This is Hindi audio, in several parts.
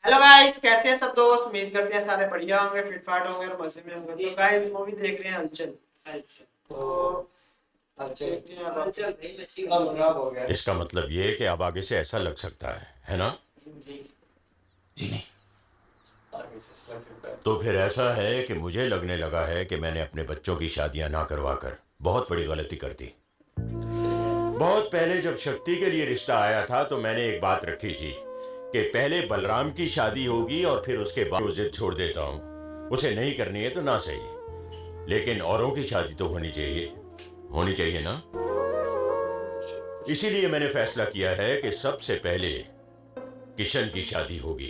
हेलो गाइस, कैसे हैं सब दोस्त। उम्मीद करते हैं सारे बढ़िया होंगे, फिट फाट होंगे और मजे में होंगे। तो गाइस मूवी देख रहे हैं हलचल। तो देखते हैं अब। खराब हो गया। इसका मतलब ये है कि अब आगे से ऐसा लग सकता है ना? जी नहीं। तो फिर ऐसा है कि मुझे लगने लगा है कि मैंने अपने बच्चों की शादियां ना करवाकर बहुत बड़ी गलती कर दी। बहुत पहले जब शक्ति के लिए रिश्ता आया था तो मैंने एक बात रखी थी कि पहले बलराम की शादी होगी और फिर उसके बाद जिद छोड़ देता हूँ। उसे नहीं करनी है तो ना सही, लेकिन औरों की शादी तो होनी चाहिए ना। इसीलिए मैंने फैसला किया है कि सबसे पहले किशन की शादी होगी।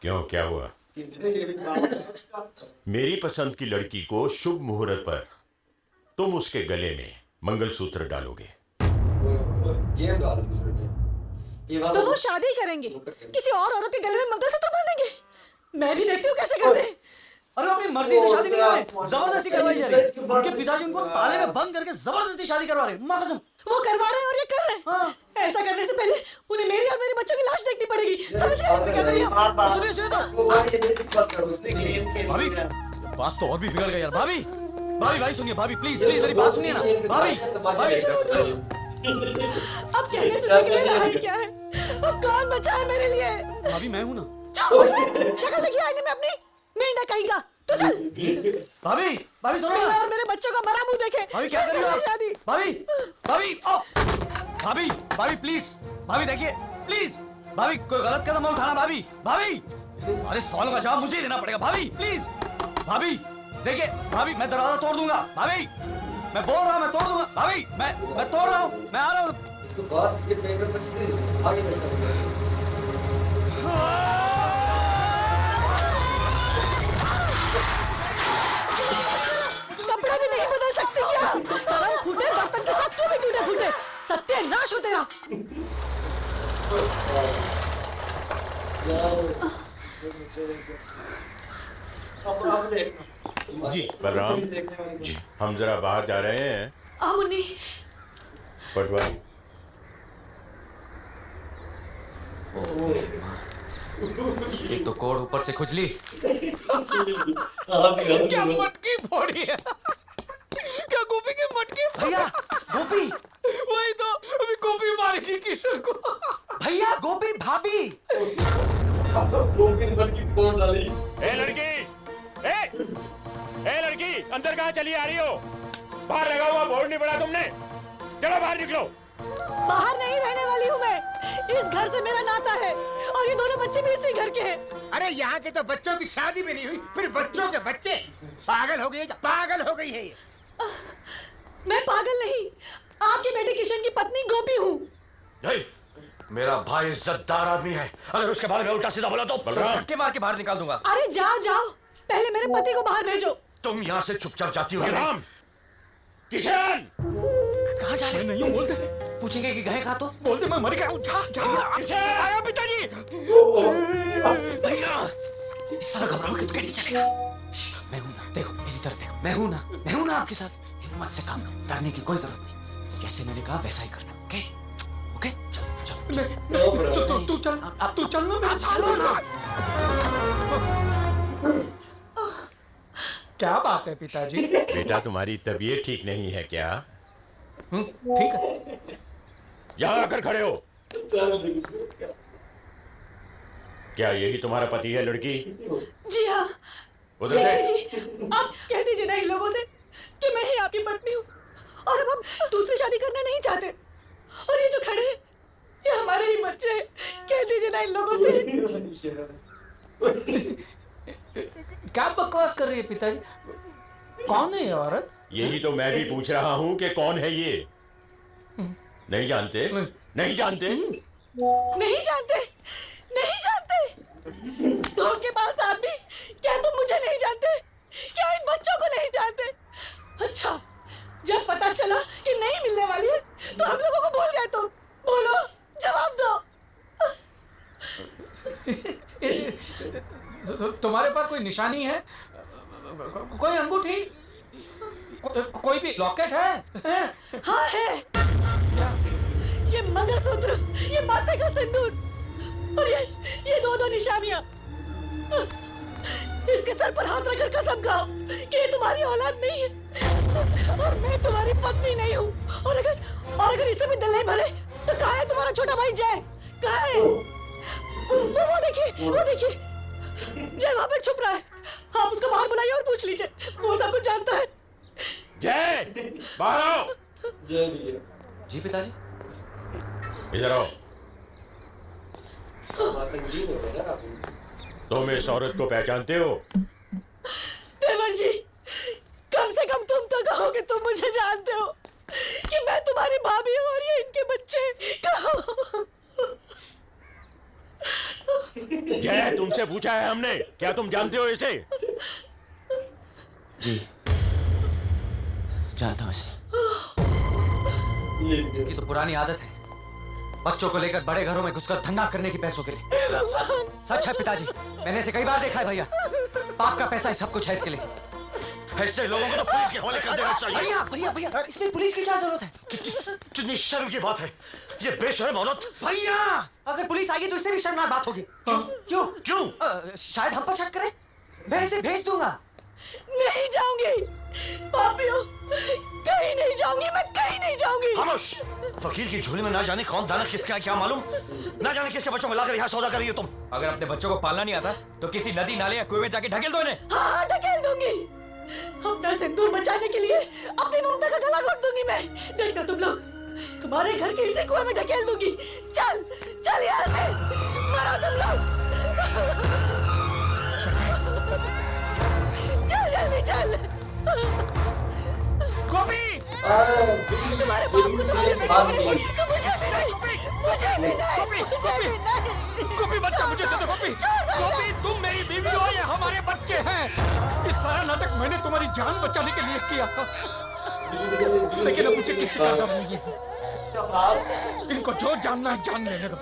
क्यों, क्या हुआ? मेरी पसंद की लड़की को शुभ मुहूर्त पर तुम उसके गले में मंगलसूत्र डालोगे। तो वो शादी करेंगे, किसी और औरत के गले में मंगलसूत्र बांधेंगे। मैं भी देखती हूँ कैसे करते हैं। अरे अपनी मर्जी से शादी नहीं कर रहे, जबरदस्ती करवाई जा रही है। उनके पिताजी उनको ताले में बंद करके जबरदस्ती शादी करवा रहे हैं। माँ कसम, वो करवा रहे हैं और ये कर रहे हैं। हाँ। ऐसा करने से पहले उन्हें मेरी और मेरे बच्चों की लाश देखनी पड़ेगी। समझ गए? मैं क्या कर रही हूँ? सुनिए सुनिए तो भाभी, बात तो और भी बिगड़ गई यार। भाभी भाभी भाई सुनिए, भाभी प्लीज प्लीज मेरी बात सुनिए ना। भाभी भाभी अब कहने सुनने के लिए रहा ही क्या है। अब कौन बचा है मेरे लिए? भाभी मैं हूँ ना। शक्ल देखिए आईने में अपनी। मेंढा कहेगा तो चल। भाभी भाभी सुनो मैं ना। और मेरे बच्चों का मरा मुंह देखे। भाभी क्या कर रही हो आप? शादी। भाभी भाभी भाभी भाभी प्लीज, भाभी देखिए प्लीज। भाभी कोई गलत कदम मत उठाना। भाभी भाभी सारे सवालों का जवाब मुझे ही देना पड़ेगा। भाभी प्लीज, भाभी देखिए। भाभी मैं दरवाजा तोड़ दूंगा। भाभी मैं बोल रहा हूँ, मैं तोड़ दूंगा। भाभी मैं तोड़ रहा हूँ, मैं आ रहा हूँ। इसके बाद इसके पेट में कुछ आगे बढ़ता है। कपड़ा भी नहीं बदल सकती क्या? पलंग फूटे, बर्तन के साथ तू भी टूटे फूटे। सत्यानाश हो तेरा। अब देखना जी बलराम जी, हम जरा बाहर जा रहे हैं। आ मुन्नी, पटवारी एक तो कोड ऊपर से खुजली। क्या मटकी फोड़ी है? क्या गोपी की मटकी? भैया गोपी, वही तो अभी गोपी मारेगी किशन को। भैया गोपी भाभी। ए लड़की, ए लड़की, अंदर कहाँ चली आ रही हो? बाहर लगा हुआ बोर्ड नहीं पड़ा तुमने? चलो बाहर निकलो। बाहर नहीं रहने वाली हूँ मैं। इस घर से मेरा नाता है और ये दोनों बच्चे भी इसी घर के हैं। अरे यहाँ के तो बच्चों की शादी भी नहीं हुई, फिर बच्चों के बच्चे। पागल हो गई, पागल हो गई है ये। मैं पागल नहीं, आपके बेटे किशन की पत्नी गोपी हूँ। नहीं, मेरा भाई इज्जतदार आदमी है। अगर उसके बारे में उल्टा सीधा बोला तो धक्के मार के बाहर निकाल दूंगा। अरे जाओ जाओ, पहले मेरे पति को बाहर भेजो। तुम यहाँ से चुपचाप जाती हो। बलराम, किशन, कहाँ जा रहे? नहीं बोलते, पूछेंगे कि गए कहाँ तो बोलते मैं मर गया हूँ। जा आया पिताजी। भैया इस तरह घबराओगे तो कैसे चलेगा? मैं हूं ना, देखो मेरी तरफ देखो। मैं हूं ना आपके साथ। हिम्मत से काम लो, डरने की कोई जरूरत नहीं। जैसे मैंने कहा वैसा ही करना। ओके ओके, चलो तू चल, तू चल ना मेरे साथ। चलो ना। क्या बात है पिताजी? बेटा तुम्हारी तबीयत ठीक नहीं है क्या? ठीक है। यहाँ आकर खड़े हो। क्या यही तुम्हारा पति है लड़की? जी हाँ। उधर से। देखिए जी, आप कह दीजिए ना इन लोगों से कि मैं ही आपकी पत्नी हूँ और अब हम दूसरी शादी करना नहीं चाहते। और ये जो खड़े हैं ये हमारे ही बच्चे हैं। कह दीजिए ना इन लोगों से। क्या बकवास कर रही है पिताजी? कौन है ये औरत? यही तो मैं भी पूछ रहा हूँ कि कौन है ये? नहीं जानते? नहीं जानते? नहीं जानते, नहीं जानते। धोखेबाज आदमी, क्या तुम मुझे नहीं जानते? क्या इन बच्चों को नहीं जानते? अच्छा, जब पता चला कि नहीं मिलने वाली है तो हम लोगों को भूल गए तुम। बोलो, जवाब दो। तुम्हारे पास कोई निशानी है? कोई अंगूठी? कोई भी लॉकेट है? हाँ है। ये मंगलसूत्र, ये माथे का सिंदूर और ये निशानियां। इसके सर पर हाथ रखकर कसम खाओ कि ये तुम्हारी औलाद नहीं है और मैं तुम्हारी पत्नी नहीं हूँ। और अगर इसे भी दिल नहीं भरे तो कहाँ है तुम्हारा छोटा भाई जय? कहाँ है? वो देखिए जय वहां पर छुप रहा है। आप उसको बाहर बुलाइए और पूछ लीजिए, वो सब कुछ जानता है। जय, बाहर आओ। जी पिताजी। इधर आओ। तुम इस औरत को पहचानते हो? देवर जी, कम से कम तुम तो कहो कि तुम मुझे जानते हो कि मैं तुम्हारी भाभी हूँ और ये इनके बच्चे। कहो। जय, तुमसे पूछा है हमने, क्या तुम जानते हो इसे? जी जानता हूँ इसे। इसकी तो पुरानी आदत है बच्चों को लेकर बड़े घरों में घुसकर धंधा करने की पैसों के लिए। सच है पिताजी, मैंने इसे कई बार देखा है भैया। बाप का पैसा ही सब कुछ है इसके लिए। ऐसे लोगों को तो पुलिस के हवाले कर देना चाहिए। भैया भैया भैया, इसमें पुलिस की क्या जरूरत है? कितनी शर्म की बात है, ये बेशर्म औरत। भैया अगर पुलिस आएगी तो इससे भी शर्मनाक बात होगी। क्यों क्यों? शायद हम पर शक करे। मैं इसे भेज दूंगा। नहीं जाऊंगी पापियों, कहीं नहीं जाऊंगी, मैं कहीं नहीं जाऊंगी। खामोश। फकीर की झोली में ना जाने कौन दाना किसका है क्या मालूम, ना जाने किसके बच्चों को लाकर यहाँ सौदा कर रही हो तुम। अगर अपने बच्चों को पालना नहीं आता तो किसी नदी नाले या कुएं में जाके ढकेल दो इन्हें। हाँ ढकेल दूंगी। अपना सिंदूर बचाने के लिए अपनी ममता का गला घोट दूंगी मैं। देखना तुम लोग, तुम्हारे घर के इसी कुएं में ढकेल दूंगी। चल चल यहाँ से, मरो तुम लोग। चल जल्दी चल। गोपी! तुम्हारे बाप को तुम्हारे बेटे तो मुझे भी नहीं, मुझे भी नहीं, मुझे भी नहीं। गोपी बच्चा मुझे दे दो गोपी। गोपी तुम मेरी बीवी हो या हमारे बच्चे हैं। ये सारा नाटक मैंने तुम्हारी जान बचाने के लिए किया था, लेकिन अब मुझे किसी का डर नहीं है। इनको जो जानना है जान लेने दो।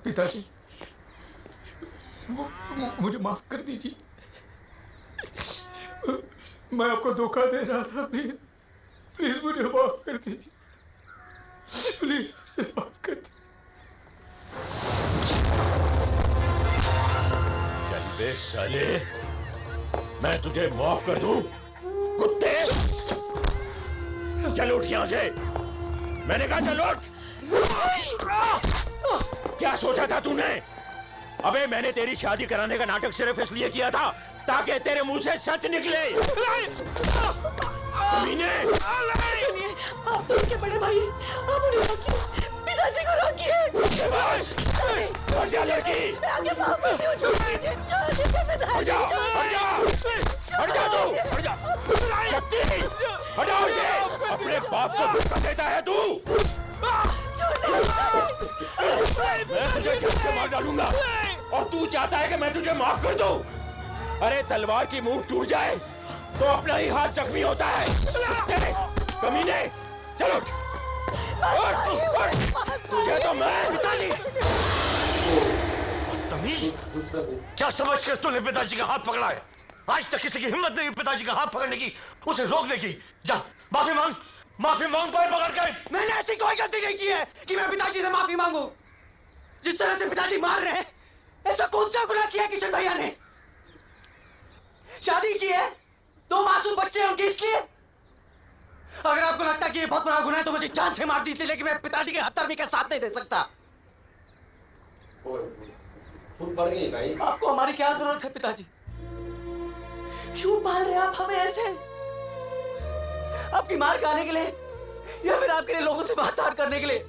पिताजी मुझे माफ कर दीजिए, मैं आपको धोखा दे रहा था। प्लीज मुझे माफ कर दीजिए, प्लीज मुझे माफ कर दीजिए। चल बे साले, मैं तुझे माफ कर दूं? कुत्ते, चल उठ यहाँ से। मैंने कहा चल उठ। क्या सोचा था तूने? अबे मैंने तेरी शादी कराने का नाटक सिर्फ इसलिए किया था ताकि तेरे मुंह से सच निकले। सुनिए, आप तो उनके बड़े भाई, आप उन्हें रोकिए, पिताजी को रोकिए। हट जा लड़की, मैं आगे माफ करती हूँ, छोड़ दीजिए, छोड़ दीजिए पिताजी। हट जा, हट जा, हट जा तू, हट जा। शक्ति, हटाओ इसे। अपने बाप को धोखा देता है तू। मैं तुझे घर से मार डालूंगा और तू चाहता है कि मैं तुझे माफ कर दूं? अरे तलवार की मुंह टूट जाए तो अपना ही हाथ जख्मी होता है। तेरे कमीने, चलो तुझे तो मैं। पिताजी तमीज, क्या समझ कर तूने पिताजी का हाथ पकड़ा है? आज तक किसी की हिम्मत नहीं पिताजी का हाथ पकड़ने की, उसे रोकने की। जा माफी मांग, माफी मांग पैर पकड़ कर। मैंने ऐसी कोई गलती नहीं की है कि मैं पिताजी से माफी मांगू। जिस तरह से पिताजी मार रहे हैं, ऐसा कौन सा गुनाह किया किशन भैया ने? शादी की है, 2 मासूम बच्चे हैं उनके, इसलिए। अगर आपको लगता है कि ये बहुत बड़ा गुनाह है तो मुझे जान से मार दीजिए, लेकिन मैं पिताजी के हत्यारे का साथ नहीं दे सकता। पड़ गई भाई। आपको हमारी क्या जरूरत है पिताजी? क्यों पाल रहे आप हमें ऐसे? आपकी मार खाने के लिए या फिर आपके लिए लोगों से बर्ताव करने के लिए?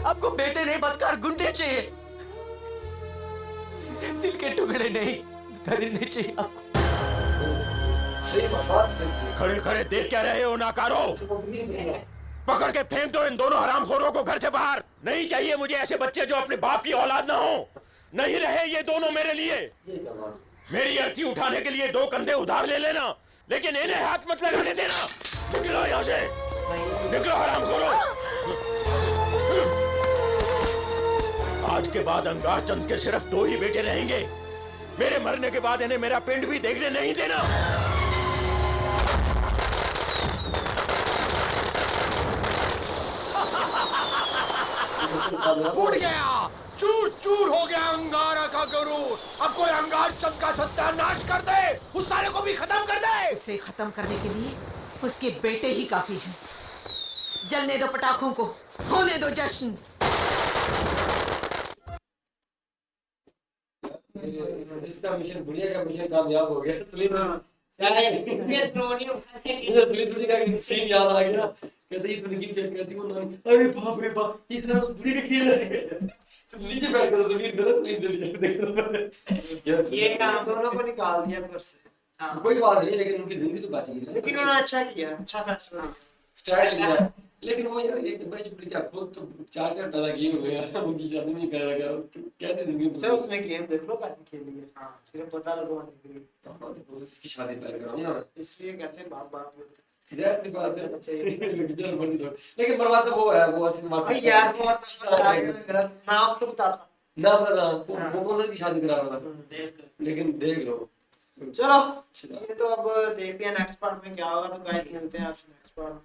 आपको बेटे नहीं बदकार गुंडे चाहिए, दिल के टुकड़े नहीं दरिंदे चाहिए आपको। खड़े खड़े देख क्या रहे हो नाकारो? पकड़ के फेंक दो इन दोनों हरामखोरों को घर से बाहर। नहीं चाहिए मुझे ऐसे बच्चे जो अपने बाप की औलाद ना हो। नहीं रहे ये दोनों मेरे लिए। मेरी अर्थी उठाने के लिए 2 कंधे उधार ले लेना, लेकिन इन्हें हाथ मत लगाने देना। निकलो यहाँ से, निकलो हरामखोरों। आज के बाद अंगार चंद के सिर्फ 2 ही बेटे रहेंगे। मेरे मरने के बाद इन्हें मेरा पिंड भी देखने नहीं देना। टूट गया, चूर चूर हो गया अंगारा का गरुड़। अब कोई अंगार चंद का सत्यानाश कर दे, उस साले को भी खत्म कर दे। उसे खत्म करने के लिए उसके बेटे ही काफी हैं। जलने दो पटाखों को, होने दो जश्न। इसका मिशन बुढ़िया का मिशन कामयाब हो गया। सुनील सुनील का सीन याद आ गया। कहते ये तुमने क्या कहती वो नानी, अरे बाप रे बाप, ये ना बुढ़ी का खेल है। सब नीचे बैठ कर सुनील गलत नहीं चली देख। ये काम दोनों को निकाल दिया घर से। तो कोई बात नहीं, लेकिन उनकी जिंदगी तो बची गई। लेकिन उन्होंने अच्छा किया, अच्छा फैसला लिया। स्टाइल लिया, लेकिन वो यार एक बड़ी बुढ़ी क्या खुद तो 4 पैदा किए हुए हैं, उनकी शादी नहीं कर रहा, कैसे जिंदगी सर उसने गेम देख लो कैसे खेली है। हाँ सिर्फ पता लगवाने के लिए। तो इसकी शादी तय कराऊं ना, इसलिए कहते हैं बाप बाप बोलते इधर से बात है। इधर बड़ी दो, लेकिन बर्बाद तो वो है, वो अच्छी मार हैं। यार वो गलत ना उसको बताता ना पता वो कौन सी शादी करा रहा था, लेकिन देख लो। चलो ये तो अब देखते हैं नेक्स्ट पार्ट में क्या होगा। तो गाइस मिलते हैं आपसे नेक्स्ट पार्ट में।